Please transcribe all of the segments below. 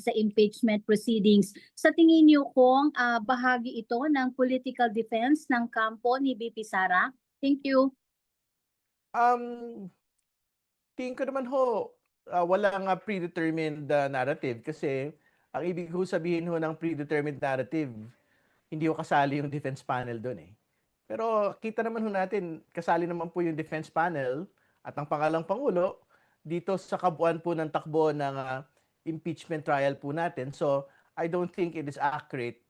sa impeachment proceedings. Sa tingin niyo kung bahagi ito ng political defense ng kampo ni VP Sara? Thank you. Tingin ko naman ho, wala nga predetermined narrative kasi ang ibig ko sabihin ho ng predetermined narrative, hindi ho kasali yung defense panel doon eh. Pero kita naman ho natin, kasali naman po yung defense panel at ang pangalang Pangulo dito sa kabuuan po ng takbo ng impeachment trial po natin. So I don't think it is accurate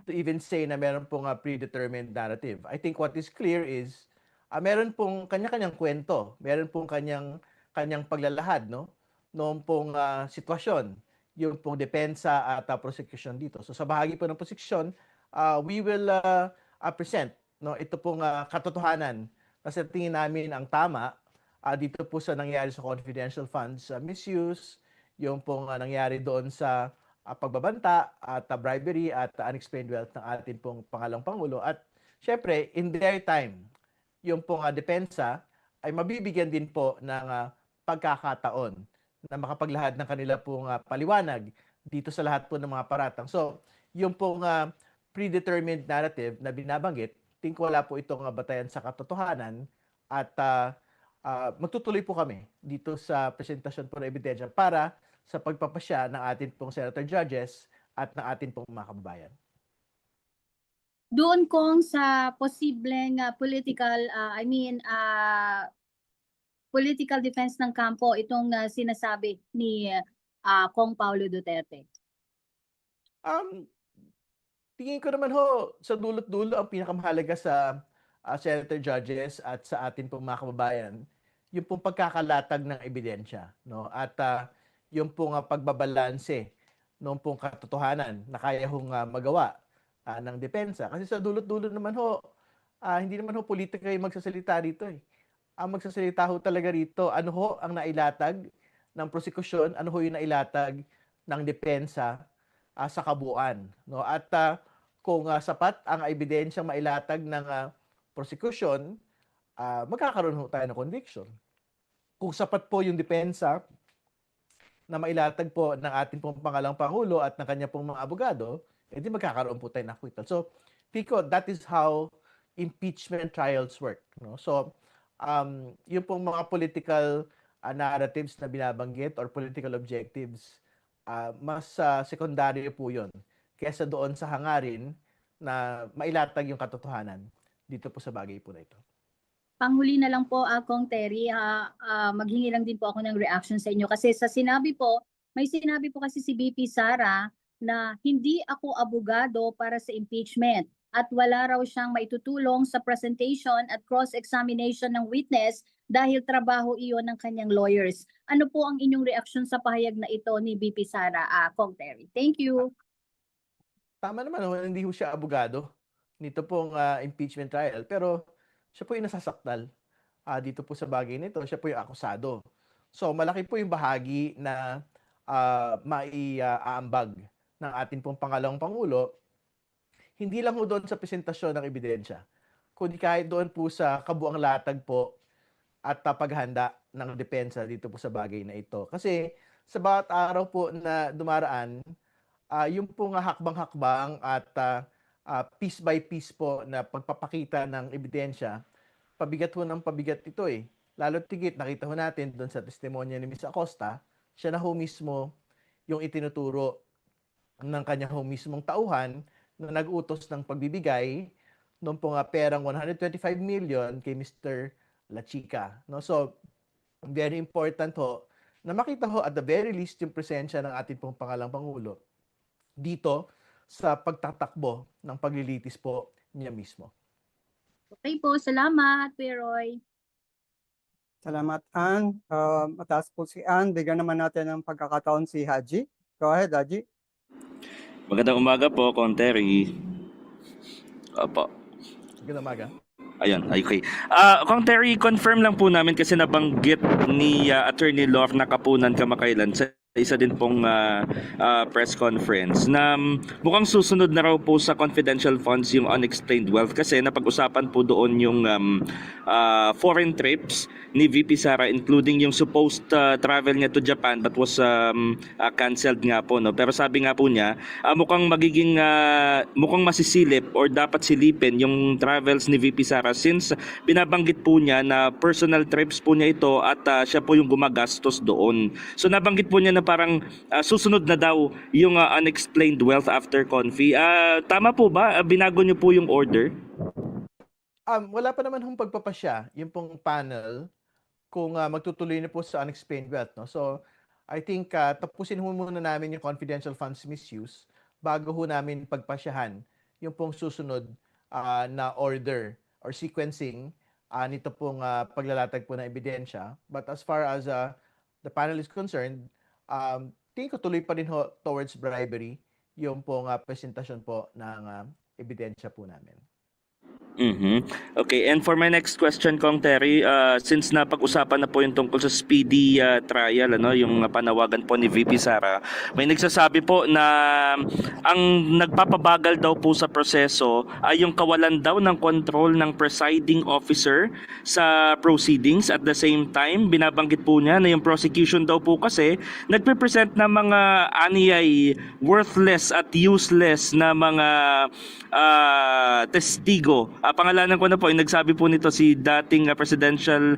to even say na meron pong predetermined narrative. I think what is clear is meron pong kanya-kanyang kwento, meron pong kanyang paglalahad, no? Noong pong sitwasyon, yung pong depensa at prosecution dito. So sa bahagi po ng prosecution, we will present, no, ito pong katotohanan na sa tingin namin ang tama dito po sa nangyari sa confidential funds misuse, yung pong nangyari doon sa pagbabanta at bribery at unexplained wealth ng ating pong pangalang Pangulo. At syempre, in their time, yung pong depensa ay mabibigyan din po ng pagkakataon na makapaglahad ng kanila pong paliwanag dito sa lahat po ng mga paratang. So, yung pong predetermined narrative na binabanggit, think wala po itong batayan sa katotohanan at magtutuloy po kami dito sa presentasyon po ng ebidensya para sa pagpapasya ng ating pong senator judges at ng ating pong mga kababayan. Doon kong sa posibleng political defense ng kampo itong sinasabi ni Kong Paulo Duterte. Tingin ko naman ho, sa dulot-dulo ang pinakamahalaga sa senator judges at sa atin pong mga kababayan, yung pong pagkakalatag ng ebidensya, no? At yung pong pagbabalanse ng pong katotohanan na kaya hong magawa ng depensa. Kasi sa dulot-dulo naman ho, hindi naman ho politika yung magsasalita dito eh. Ang magsasalita ho talaga rito, ano ho ang nailatag ng prosekusyon, ano ho yung nailatag ng depensa sa kabuuan. No? At kung sapat ang ebidensyang mailatag ng prosecution, magkakaroon ho tayo ng conviction. Kung sapat po yung depensa na mailatag po ng ating pong pangalang Pangulo at ng kanya pong mga abogado, edi magkakaroon po tayo ng acquittal. So, Pico, that is how impeachment trials work. No? So, yung pong mga political narratives na binabanggit or political objectives, mas sekundaryo po yun kesa doon sa hangarin na mailatag yung katotohanan dito po sa bagay po na ito. Panghuli na lang po, Kong Terry, maghingi lang din po ako ng reaction sa inyo. Kasi sa sinabi po, may sinabi po kasi si VP Sara na hindi ako abogado para sa impeachment at wala raw siyang maitutulong sa presentation at cross-examination ng witness dahil trabaho iyon ng kanyang lawyers. Ano po ang inyong reaksyon sa pahayag na ito ni VP Sara, Kong Terry? Thank you. Tama naman, hindi ho siya abogado nito pong impeachment trial. Pero siya po yung nasasakdal dito po sa bagay nito. Siya po yung akusado. So malaki po yung bahagi na maiaambag ng ating pong pangalawang Pangulo, hindi lang po doon sa presentasyon ng ebidensya, kundi kahit doon po sa kabuang latag po at paghanda ng depensa dito po sa bagay na ito. Kasi sa bawat araw po na dumaraan, yung pong hakbang-hakbang at piece by piece po na pagpapakita ng ebidensya, pabigat ho ng pabigat ito eh. Lalo tigit, nakita ho natin doon sa testimonya ni Ms. Acosta, siya na ho mismo yung itinuturo ng kanya ho mismong tauhan na nag-utos ng pagbibigay ng pong perang 125 million kay Mr. La Chica. No? So, very important ho na makita ho at the very least yung presensya ng ating pong pangalang Pangulo dito sa pagtatakbo ng paglilitis po niya mismo. Okay po, salamat, Peroy. Salamat, Ann. Mataas po si Ann. Bigyan naman natin ng pagkakataon si Haji. Go ahead, Haji. Magandang umaga po, Kong Terry. Opo. Magandang umaga. Ayun, okay. Kong Terry, confirm lang po namin kasi nabanggit ni Attorney Love na Kapunan kamakailan sa isa din pong press conference na mukhang susunod na raw po sa confidential funds yung unexplained wealth kasi napag-usapan po doon yung foreign trips ni VP Sara including yung supposed travel niya to Japan but was canceled nga po, no? Pero sabi nga po niya mukhang mukhang masisilip or dapat silipin yung travels ni VP Sara since binabanggit po niya na personal trips po niya ito at siya po yung gumagastos doon. So nabanggit po niya na parang susunod na daw yung unexplained wealth after Confi. Tama po ba? Binago niyo po yung order? Wala pa naman hong pagpapasya yung pong panel kung magtutuloy na po sa unexplained wealth, no? So I think tapusin ho muna namin yung confidential funds misuse bago ho namin pagpasyahan yung pong susunod na order or sequencing nito pong paglalatag po ng ebidensya. But as far as the panel is concerned, tingin ko tuloy pa rin ho towards bribery yung pong presentasyon po ng ebidensya po namin. Okay, and for my next question, Kong Terry, since napag-usapan na po yung tungkol sa speedy trial, yung panawagan po ni VP Sara, may nagsasabi po na ang nagpapabagal daw po sa proseso ay yung kawalan daw ng control ng presiding officer sa proceedings. At the same time, binabanggit po niya na yung prosecution daw po kasi nagpe-present ng mga aniyay worthless at useless na mga testigo. Pangalanan ko na po, nagsabi po nito si dating Presidential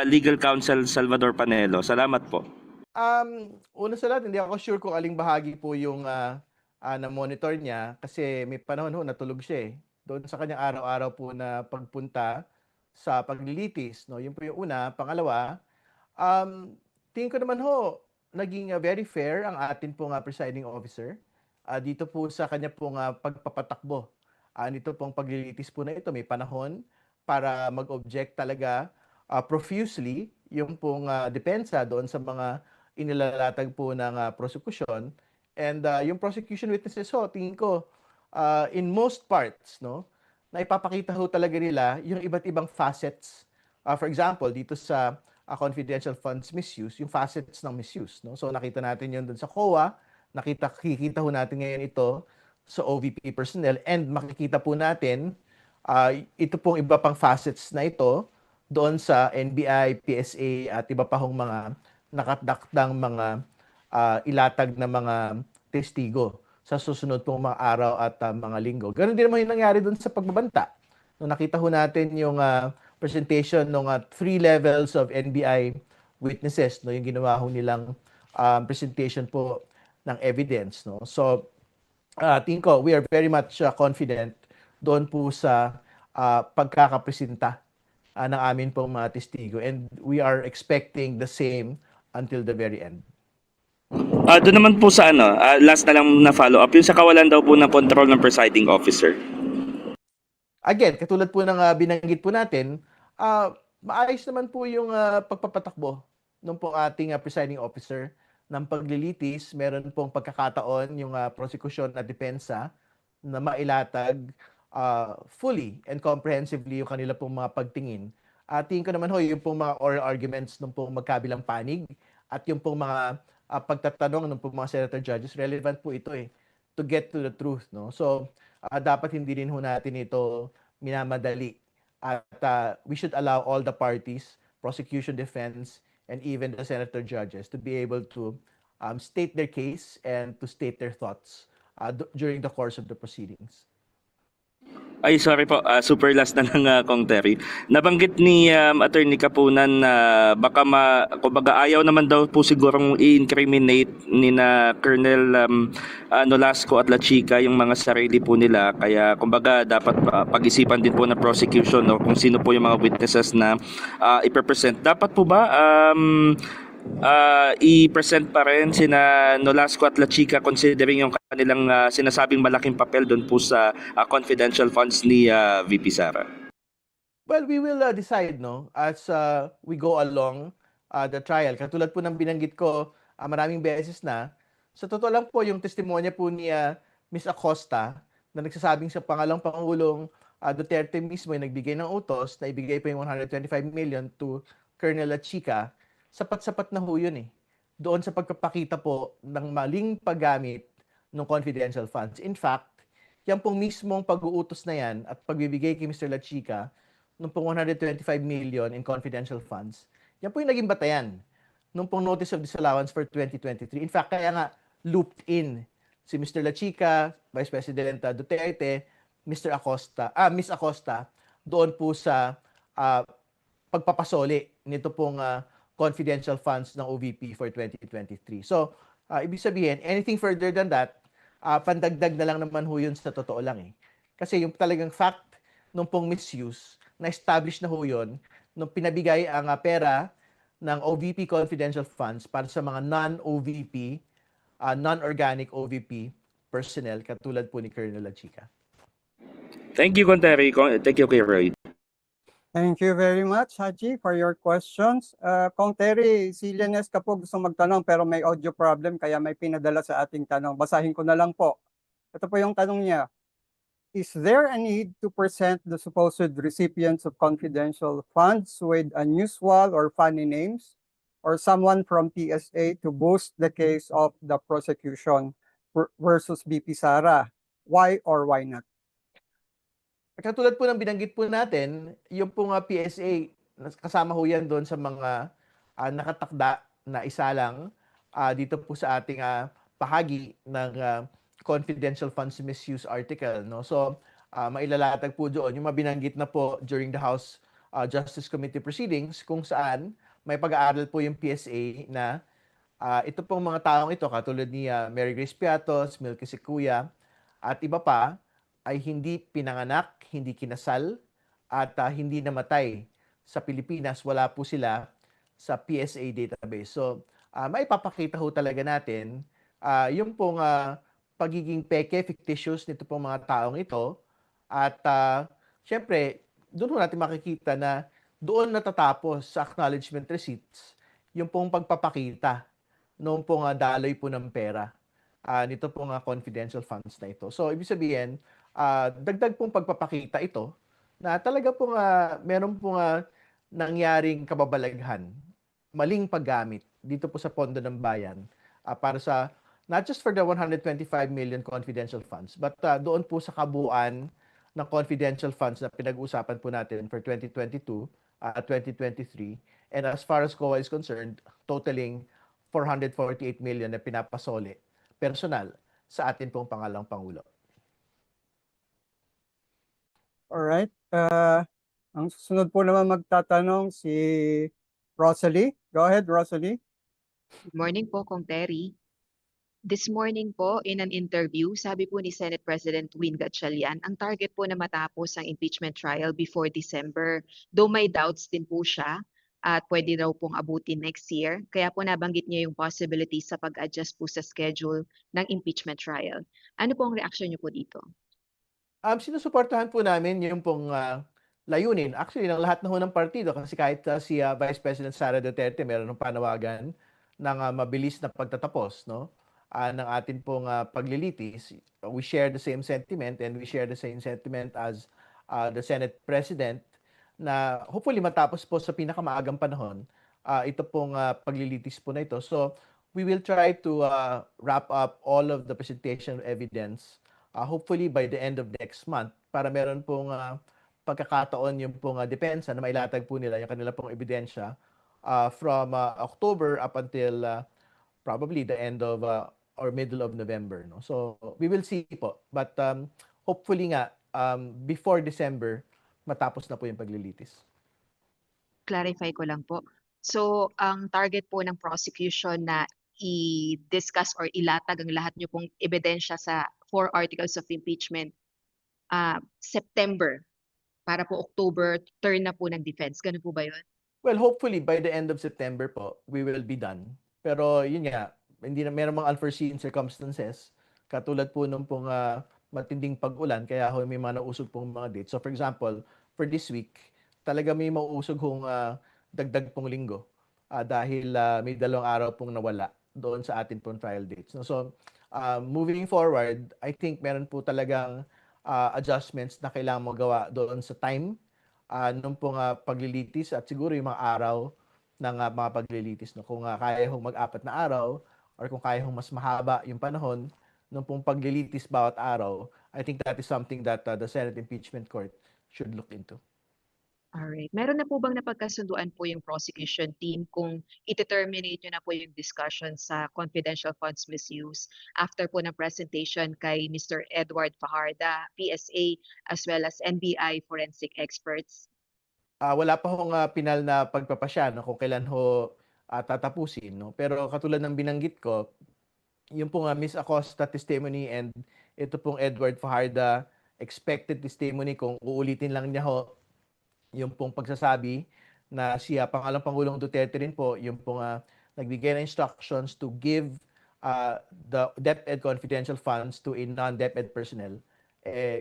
Legal Counsel Salvador Panelo. Salamat po. Una sa lahat, hindi ako sure kung aling bahagi po yung na-monitor niya kasi may panahon ho natulog siya doon sa kanyang araw-araw po na pagpunta sa paglilitis. No? Yun po yung una. Pangalawa, tingin ko naman ho, naging very fair ang atin pong presiding officer dito po sa kanya pong pagpapatakbo. Nito pong paglilitis po na ito, may panahon para mag-object talaga profusely yung pong depensa doon sa mga inilalatag po ng prosecution. And yung prosecution witnesses ho, tingin ko, in most parts, no, na ipapakita ho talaga nila yung iba't ibang facets. For example, dito sa confidential funds misuse, yung facets ng misuse. No? So nakita natin yun doon sa COA, kikita ho natin ngayon ito sa OVP personnel and makikita po natin ito pong iba pang facets na ito doon sa NBI, PSA at iba pa hong mga nakatdakdang mga ilatag na mga testigo sa susunod pong mga araw at mga linggo. Ganon din naman yung nangyari doon sa pagbabanta. No, nakita ho natin yung presentation ng 3 levels of NBI witnesses, no, yung ginawa ho nilang presentation po ng evidence. No? So, tingin ko, we are very much confident doon po sa pagkakapresenta ng amin pong mga testigo. And we are expecting the same until the very end. Doon naman po sa last na lang na follow-up, yung sa kawalan daw po ng control ng presiding officer. Again, katulad po ng binanggit po natin, maayos naman po yung pagpapatakbo ng pong ating presiding officer ng paglilitis. Meron pong pagkakataon yung prosecution at depensa na mailatag fully and comprehensively yung kanila pong mga pagtingin. Tingin ko naman ho, yung pong mga oral arguments ng pong magkabilang panig at yung pong mga pagtatanong ng pong mga senator judges, relevant po ito to get to the truth. No? So, dapat hindi rin ho natin ito minamadali. At we should allow all the parties, prosecution, defense, and even the senator judges to be able to state their case and to state their thoughts during the course of the proceedings. Ay, sorry po. Super last na lang, Kong Terry. Nabanggit ni Attorney Kapunan na kumbaga ayaw naman daw po sigurong i-incriminate ni na Colonel Nolasco at La Chica yung mga sarili po nila. Kaya kumbaga dapat pag-isipan din po ng prosecution kung sino po yung mga witnesses na i-present. Dapat po ba i-present pa rin sina Nolasco at La Chica considering yung kanilang sinasabing malaking papel doon po sa confidential funds ni VP Sara? Well, we will decide as we go along the trial. Katulad po ng binanggit ko maraming beses na, sa totoo lang po yung testimonya po ni Ms. Acosta na nagsasabing sa pangalang Pangulong Duterte mismo ay nagbigay ng utos na ibigay po yung 125 million to Colonel La Chica, sapat-sapat na ho yun doon sa pagpapakita po ng maling paggamit ng confidential funds. In fact, yan pong mismong pag-uutos na yan at pagbibigay kay Mr. Lachica ng pong 125 million in confidential funds, yan po yung naging batayan nung pong notice of disallowance for 2023. In fact, kaya nga looped in si Mr. Lachica, Vice President Duterte, Miss Acosta, doon po sa pagpapasoli nito pong confidential funds ng OVP for 2023. So, ibig sabihin, anything further than that, pandagdag na lang naman ho yun sa totoo lang eh. Kasi yung talagang fact nung pong misuse, na-establish na ho yun, nung pinabigay ang pera ng OVP confidential funds para sa mga non-OVP, non-organic OVP personnel, katulad po ni Colonel Lachica. Thank you, Conteri. Thank you, Kuya Roy. Thank you very much, Haji, for your questions. Kung Terry, si Lenes ka po gusto magtanong pero may audio problem kaya may pinadala sa ating tanong. Basahin ko na lang po. Ito po yung tanong niya. Is there a need to present the supposed recipients of confidential funds with unusual or funny names or someone from PSA to boost the case of the prosecution versus BP Sara? Why or why not? Katulad po ng binanggit po natin, yung pong PSA, kasama ho yan doon sa mga nakatakda na isalang dito po sa ating bahagi ng confidential funds misuse article. No? So, mailalatag po doon yung mabinanggit na po during the House Justice Committee proceedings kung saan may pag-aaral po yung PSA na ito pong mga taong ito, katulad ni Mary Grace Piatos, Milky Sikuya, at iba pa, ay hindi pinanganak, hindi kinasal, at hindi namatay sa Pilipinas. Wala po sila sa PSA database. So, maipapakita ho talaga natin yung pong pagiging peke, fictitious nito pong mga taong ito. At syempre, doon ho natin makikita na doon natatapos sa acknowledgement receipts yung pong pagpapakita noong pong daloy po ng pera nito pong confidential funds na ito. So, ibig sabihin, dagdag pong pagpapakita ito na talaga pong meron pong nangyaring kababalaghan, maling paggamit dito po sa pondo ng bayan para sa not just for the 125 million confidential funds but doon po sa kabuuan ng confidential funds na pinag-uusapan po natin for 2022 at 2023, and as far as COA is concerned, totaling 448 million na pinapasoli personal sa atin pong pangalawang Pangulo. Alright. Ang susunod po naman magtatanong si Rosalie. Go ahead, Rosalie. Good morning po, Kong Terry. This morning po, in an interview, sabi po ni Senate President Win Gatchalian, ang target po na matapos ang impeachment trial before December. Though may doubts din po siya at pwede raw pong abutin next year. Kaya po nabanggit niya yung possibility sa pag-adjust po sa schedule ng impeachment trial. Ano po ang reaction niyo po dito? Sinusuportahan po namin yung pong layunin. Actually, ng lahat na ho ng partido. Kasi kahit si Vice President Sara Duterte, meron ng panawagan ng mabilis na pagtatapos ng atin pong paglilitis. We share the same sentiment and we share the same sentiment as the Senate President na hopefully matapos po sa pinakamaagang panahon ito pong paglilitis po na ito. So, we will try to wrap up all of the presentation of evidence hopefully by the end of next month para meron pong pagkakataon yung pong depensa na mailatag po nila yung kanila pong ebidensya from October up until probably the end of or middle of November. No? So we will see po. But hopefully nga before December matapos na po yung paglilitis. Clarify ko lang po. So, ang target po ng prosecution na i-discuss or ilatag ang lahat niyo pong ebidensya sa 4 articles of impeachment September para po October turn na po ng defense. Ganun po ba yun? Well, hopefully by the end of September po, we will be done. Pero yun nga, hindi na meron mga unforeseen circumstances katulad po nung pong matinding pag-ulan kaya may mga nausog pong mga dates. So for example, for this week, talaga may mauusog hong dagdag pong linggo dahil may 2 araw pong nawala doon sa atin pong trial dates. So moving forward, I think meron po talagang adjustments na kailangan magawa doon sa time nung pong paglilitis at siguro yung mga araw ng mga paglilitis, no? Kung kaya hong mag-apat na araw or kung kaya hong mas mahaba yung panahon nung pong paglilitis bawat araw, I think that is something that the Senate Impeachment Court should look into. Alright. Meron na po bang napagkasunduan po yung prosecution team kung ite-terminate nyo na po yung discussion sa confidential funds misuse after po ng presentation kay Mr. Edward Fajarda, PSA, as well as NBI forensic experts? Wala pa hong pinal na pagpapasya, no, kung kailan tatapusin, no. Pero katulad ng binanggit ko, yung pong Miss Acosta testimony and ito pong Edward Fajarda expected testimony, kung uulitin lang niya yung pong pagsasabi na Pangalong Pangulong Duterte rin po yung pong nagbigay ng instructions to give the DepEd confidential funds to a non-DepEd personnel.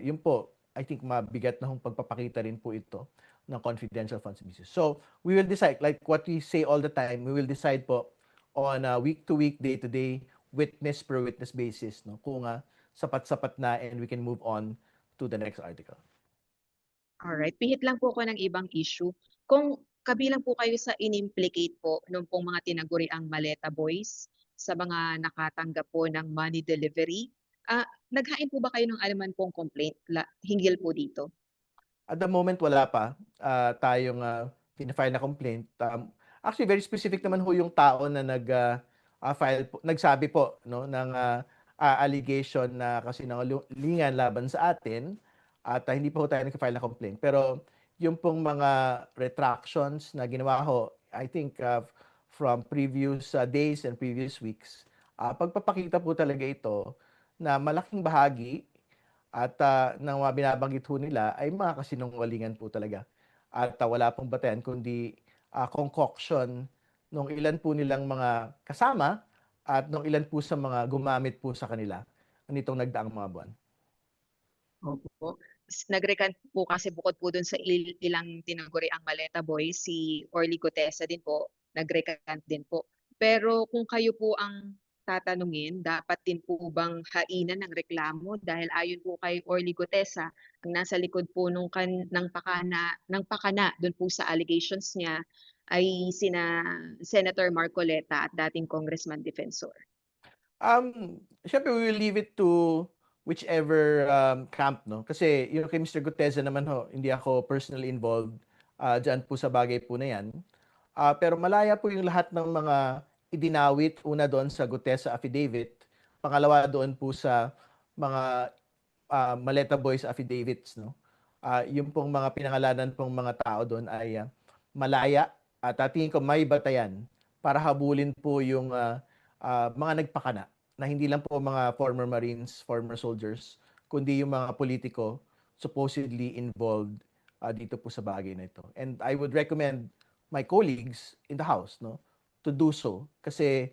Yun po, I think mabigat na hong pagpapakita rin po ito ng confidential funds misuse. So, we will decide, like what we say all the time, we will decide po on a week-to-week, day-to-day, witness-per-witness basis, no? Kung sapat-sapat na and we can move on to the next article. Alright, pihit lang po ako ng ibang issue. Kung kabilang po kayo sa inimplicate po nung pong mga tinaguriang Maleta Boys sa mga nakatanggap po ng money delivery, naghain po ba kayo ng anuman pong complaint hinggil po dito? At the moment, wala pa tayong file na complaint. Actually, very specific naman yung tao na nagsabi po, no, ng allegation na kasinungalingan laban sa atin, at hindi pa tayo nag-file na complaint. Pero yung pong mga retractions na ginawa I think from previous days and previous weeks, pagpapakita po talaga ito na malaking bahagi at ng mga binabanggit nila ay mga kasinungalingan po talaga. At wala pong batayan kundi concoction ng ilan po nilang mga kasama at ng ilan po sa mga gumamit po sa kanila nitong nagdaang mga buwan. Opo. Nag-recant po kasi bukod po dun sa ilang tinaguri ang Maleta Boys, si Orly Gutesa din po, nag-recant din po. Pero kung kayo po ang tatanungin, dapat din po bang hainan ng reklamo dahil ayon po kay Orly Gutesa, ang nasa likod po ng pakana dun po sa allegations niya ay sina Senator Marcoleta at dating Congressman Defensor. Syempre we will leave it to whichever camp, no? Kasi yung kay Mr. Gutesa naman hindi ako personally involved dyan po sa bagay po na yan. Pero malaya po yung lahat ng mga idinawit, una doon sa Gutesa affidavit, pangalawa doon po sa mga Maleta Boys affidavits, no? Yung pong mga pinangalanan pong mga tao doon ay malaya at tingin ko may batayan para habulin po yung mga nagpakana na hindi lang po mga former Marines, former soldiers, kundi yung mga politiko supposedly involved dito po sa bagay na ito. And I would recommend my colleagues in the House, no, to do so. Kasi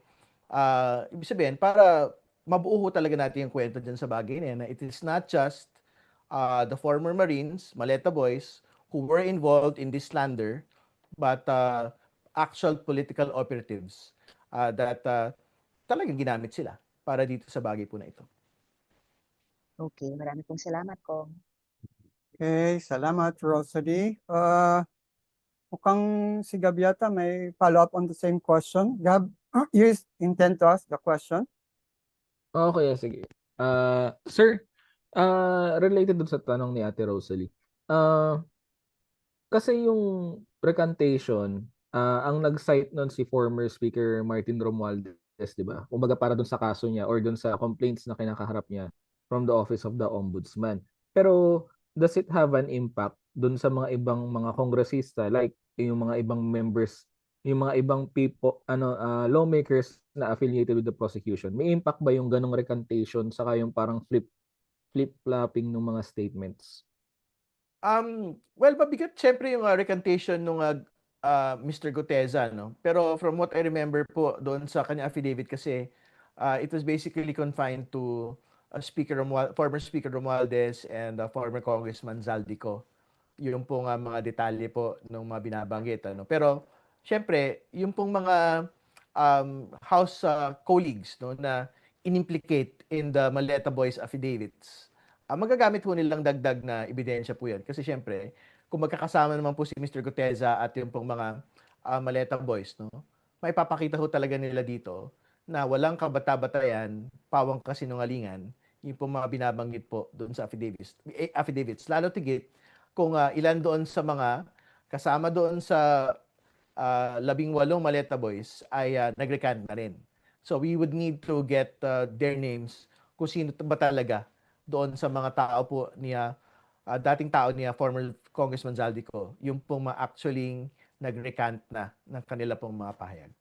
ibig sabihin, para mabuo talaga natin yung kwento dyan sa bagay na yan, na it is not just the former Marines, Maleta Boys, who were involved in this slander, but actual political operatives that talagang ginamit sila para dito sa bagay po na ito. Okay, marami pong salamat ko. Okay, salamat, Rosalie. Mukhang si Gab yata may follow-up on the same question. Gab, you intend to ask the question? Okay, sige. Sir, related dun sa tanong ni Ate Rosalie. Kasi yung recantation, ang nag-cite nun si former Speaker Martin Romualdez, di ba? Kumbaga para dun sa kaso niya or dun sa complaints na kinakaharap niya from the Office of the Ombudsman. Pero does it have an impact dun sa mga ibang mga kongresista, like yung mga ibang members, yung mga ibang people, lawmakers na affiliated with the prosecution? May impact ba yung ganong recantation saka yung parang flip-flopping ng mga statements? Well, mabigat syempre yung recantation nung Mr. Gutesa, no? Pero from what I remember po doon sa kanya affidavit kasi it was basically confined to former Speaker Romualdez and former Congressman Zaldico. Yung pong mga detalye po ng mga binabanggit, ano? Pero syempre, yung pong mga House colleagues, no, na inimplicate in the Maleta Boys affidavits, magagamit po nilang dagdag na ebidensya po yan. Kasi syempre, kung magkakasama naman po si Mr. Gutesa at yung pong mga Maleta Boys, no? May papakita ho talaga nila dito na walang kabata-batayan, pawang kasinungalingan, yung po mga binabanggit po doon sa affidavits. Lalo tigit kung ilan doon sa mga kasama doon sa 18 Maleta Boys ay nag-recant na rin. So we would need to get their names kung sino ba talaga doon sa mga tao po niya, dating tao niya, former Congressman Zaldico, yung pong actually nag-recant na ng kanila pong mga pahayag.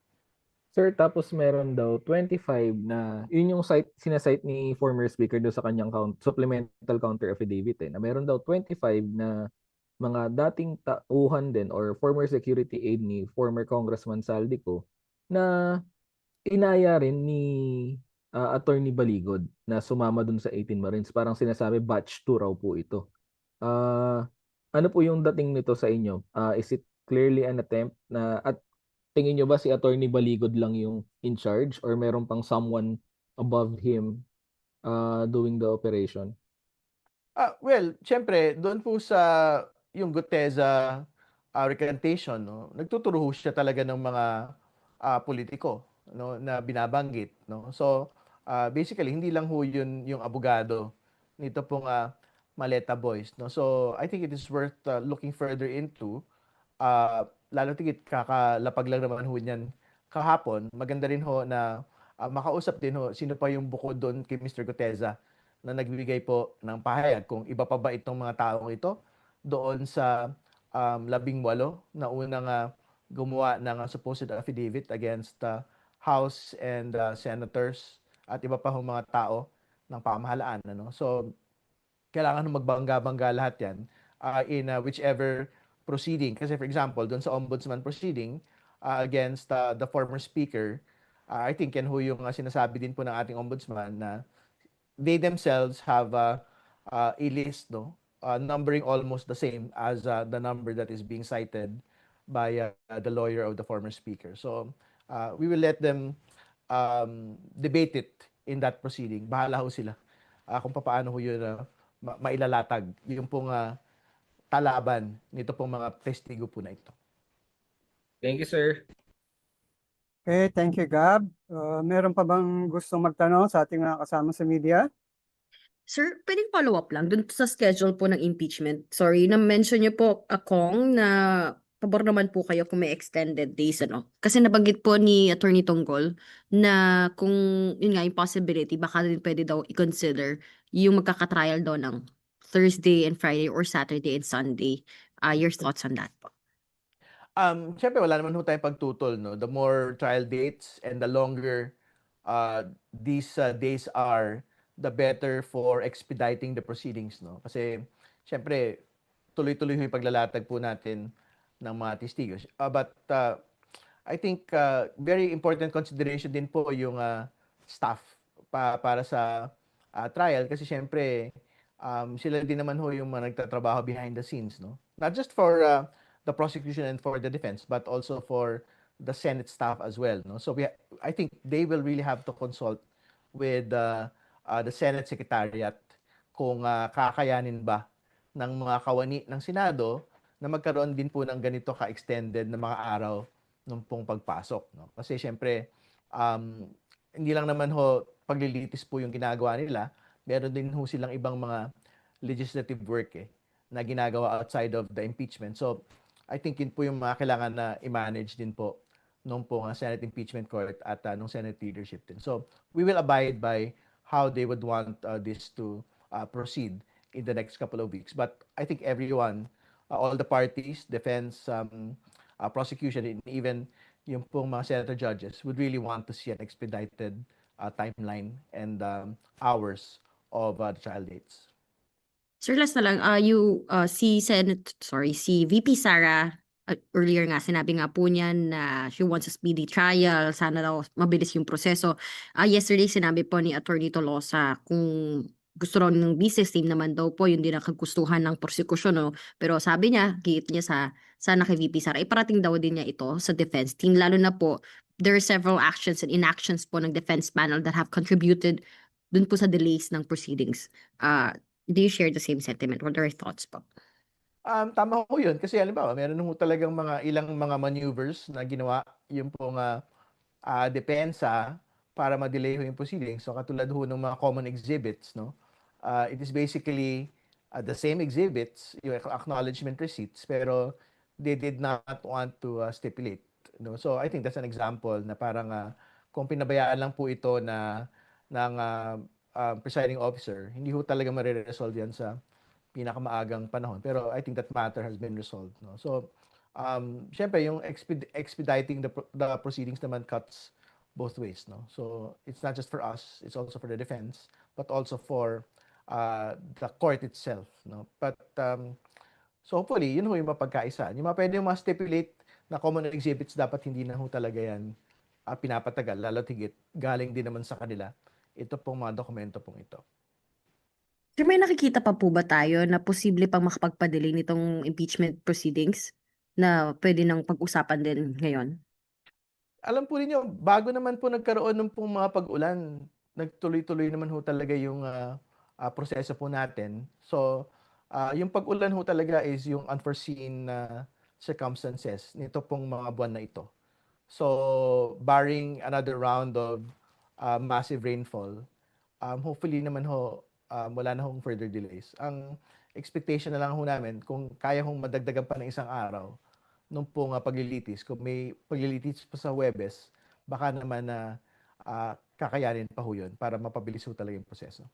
Sir, tapos meron daw 25 na, yun yung sinasite ni former speaker doon sa kanyang supplemental counter affidavit na meron daw 25 na mga dating tauhan din or former security aide ni former Congressman Saldico na inaya rin ni Attorney Baligod na sumama dun sa 18 Marines. Parang sinasabi batch 2 raw po ito. Ano po yung dating nito sa inyo? Is it clearly an attempt na, at tingin nyo ba si Attorney Baligod lang yung in charge or meron pang someone above him doing the operation? Well, syempre, doon po sa yung Guteza recantation, no, nagtuturo ho siya talaga ng mga politiko, no, na binabanggit, no. So, basically hindi lang ho yun yung abogado nito pong Maleta Boys, no. So, I think it is worth looking further into, lalo tigit kakalapag lang naman ho niyan kahapon. Maganda rin ho na makausap din ho sino pa yung bukod doon kay Mr. Guteza na nagbibigay po ng pahayag kung iba pa ba itong mga taong ito doon sa 18 na unang gumawa ng supposed affidavit against House and senators at iba pa hong mga tao ng pamahalaan. Ano? So, kailangan magbangga-bangga lahat yan in whichever proceeding. Kasi for example, doon sa ombudsman proceeding against the former speaker, I think yan ho yung sinasabi din po ng ating ombudsman na they themselves have a list, no, numbering almost the same as the number that is being cited by the lawyer of the former speaker. So we will let them debate it in that proceeding. Bahala ho sila kung paano ho yun mailalatag yung pong talaban nito pong mga testigo po na ito. Thank you, sir. Okay, thank you, Gab. Meron pa bang gusto magtanong sa ating mga kasama sa media? Sir, pwedeng follow up lang dun sa schedule po ng impeachment. Sorry, na-mention niyo po, Akong, na pabor naman po kayo kung may extended days, ano? Kasi nabanggit po ni Attorney Tonggol na kung yun nga yung possibility, baka din pwede daw i-consider yung magkakatrial daw ng Thursday and Friday or Saturday and Sunday. Your thoughts on that po? Siyempre wala naman ho tayong pagtutol, no? The more trial dates and the longer these days are, the better for expediting the proceedings, no? Kasi siyempre tuloy-tuloy yung paglalatag po natin ng mga testigos. But I think very important consideration din po yung staff para sa trial kasi siyempre sila din naman ho yung mga nagtatrabaho behind the scenes, no? Not just for the prosecution and for the defense, but also for the Senate staff as well, no? So I think they will really have to consult with the Senate Secretariat kung kakayanin ba ng mga kawani ng Senado na magkaroon din po ng ganito ka-extended na mga araw nung pong pagpasok, no? Kasi syempre hindi lang naman ho paglilitis po yung ginagawa nila, meron din ho silang ibang mga legislative work na ginagawa outside of the impeachment. So I think yun po yung mga kailangan na i-manage din po nung pong Senate Impeachment Court at nung Senate leadership din. So we will abide by how they would want this to proceed in the next couple of weeks. But I think everyone, all the parties, defense, prosecution, and even yung pong mga senator judges would really want to see an expedited timeline and hours of the trial dates. Sir, last na lang, si VP Sara, earlier nga, sinabi nga po niya na she wants a speedy trial, sana daw mabilis yung proseso. Yesterday, sinabi po ni Attorney Tolosa kung gusto raw ng business team naman daw po, yung din ang kagustuhan ng prosekusyon, no? Pero sabi niya, giit niya sana kay VP Sara, iparating daw din niya ito sa defense team, lalo na po, there are several actions and inactions po ng defense panel that have contributed dun po sa delays ng proceedings. Do you share the same sentiment? What are your thoughts po? Tama ho yun kasi halimbawa meron ho talagang ilang mga maneuvers na ginawa yung pong depensa para ma-delay ho yung proceedings. So katulad ho ng mga common exhibits, no? It is basically the same exhibits, yung acknowledgement receipts, pero they did not want to stipulate. No? So I think that's an example na parang kung pinabayaan lang po ito ng presiding officer, hindi ho talaga mariresolve yan sa pinakamaagang panahon. Pero I think that matter has been resolved. No? So, syempre, yung expediting the proceedings naman cuts both ways. No? So, it's not just for us, it's also for the defense, but also for the court itself. No? But, so hopefully, yun ho yung mapagkaisa. Yung pwede yung ma-stipulate na common exhibits, dapat hindi na ho talaga yan pinapatagal, lalo tigit, galing din naman sa kanila. Ito pong mga dokumento pong ito. Sir, may nakikita pa po ba tayo na posible pang makapagpadelay nitong impeachment proceedings na pwede nang pag-usapan din ngayon? Alam po ninyo, bago naman po nagkaroon ng pong mga pag-ulan, nagtuloy-tuloy naman ho talaga yung proseso po natin. So, yung pag-ulan ho talaga is yung unforeseen circumstances nito pong mga buwan na ito. So, barring another round of massive rainfall, hopefully naman ho, wala na hong further delays. Ang expectation na lang ho namin, kung kaya hong madagdagan pa ng isang araw, nung pong paglilitis, kung may paglilitis pa sa Huwebes, baka naman na kakayanin pa ho yun para mapabilis ho talaga yung proseso.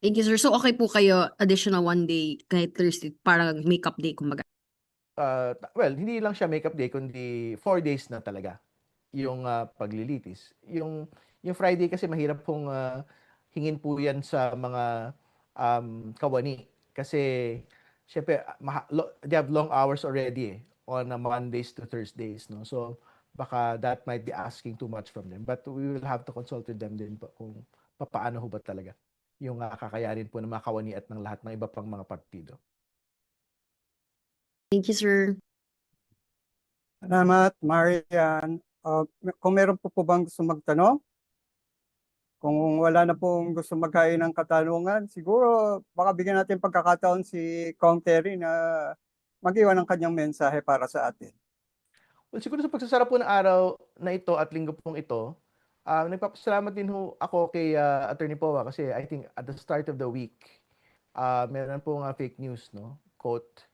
Thank you, sir. So, okay po kayo additional 1 day kahit Thursday, parang make-up day, kumbaga. Well, hindi lang siya makeup day, kundi 4 days na talaga yung paglilitis. Yung Friday kasi mahirap pong hingin po yan sa mga kawani. Kasi, syempre, they have long hours already on Mondays to Thursdays. No? So, baka that might be asking too much from them. But we will have to consult with them din po kung paano ho ba talaga yung kakayanin po ng mga kawani at ng lahat ng iba pang mga partido. Thank you, sir. Salamat, Marian. Kung meron po bang gusto magtanong? Kung wala na pong gusto magkain ng katanungan, siguro baka bigyan natin pagkakataon si Kong Terry na mag-iwan ng kanyang mensahe para sa atin. Well, siguro sa pagsasara po ng araw na ito at linggo pong ito, nagpapasalamat din ho ako kay Attorney Powa kasi I think at the start of the week, meron pong fake news, no? Quote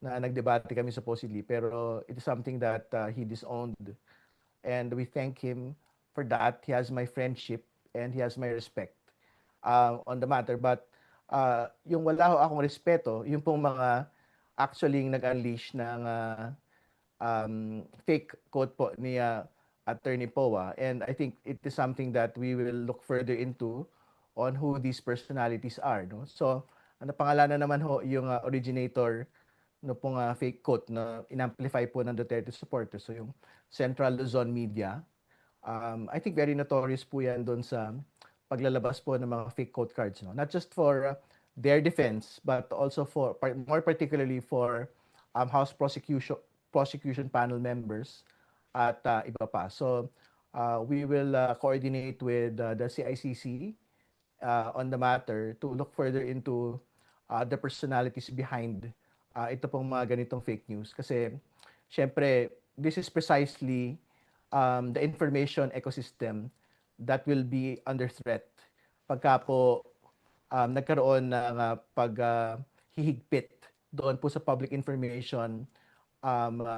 na nagdebate kami supposedly, pero it is something that he disowned. And we thank him for that. He has my friendship and he has my respect on the matter. But yung wala ho akong respeto, yung pong mga actually nag-unleash ng fake quote po ni Attorney Powa. And I think it is something that we will look further into on who these personalities are. No? So, ano pangalanan naman ho yung originator no pong fake quote na in-amplify po ng Duterte supporters. So, yung Central Luzon Media. I think very notorious po yan doon sa paglalabas po ng mga fake quote cards. No? Not just for their defense, but also for, more particularly for House prosecution panel members at iba pa. So, we will coordinate with the CICC on the matter to look further into the personalities behind ito pong mga ganitong fake news. Kasi, syempre, this is precisely the information ecosystem that will be under threat pagka po nagkaroon ng paghihigpit doon po sa public information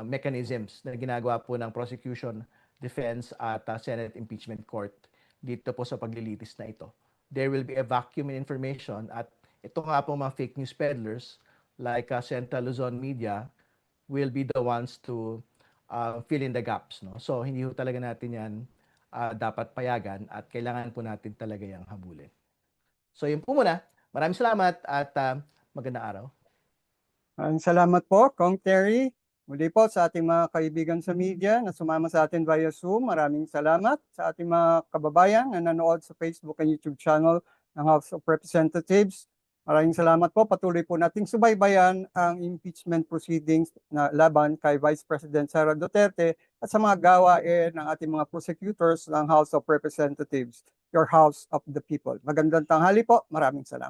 mechanisms na ginagawa po ng prosecution, defense at Senate Impeachment Court dito po sa paglilitis na ito. There will be a vacuum in information at ito nga po mga fake news peddlers like Central Luzon Media will be the ones to fill in the gaps. No? So hindi ho talaga natin yan dapat payagan at kailangan po natin talaga yung habulin. So yun po muna. Maraming salamat at magandang araw. Maraming salamat po, Kong Terry. Muli po sa ating mga kaibigan sa media na sumama sa atin via Zoom. Maraming salamat sa ating mga kababayan na nanood sa Facebook and YouTube channel ng House of Representatives. Maraming salamat po. Patuloy po nating subaybayan ang impeachment proceedings na laban kay Vice President Sara Duterte at sa mga gawain ng ating mga prosecutors ng House of Representatives, your House of the People. Magandang tanghali po. Maraming salamat.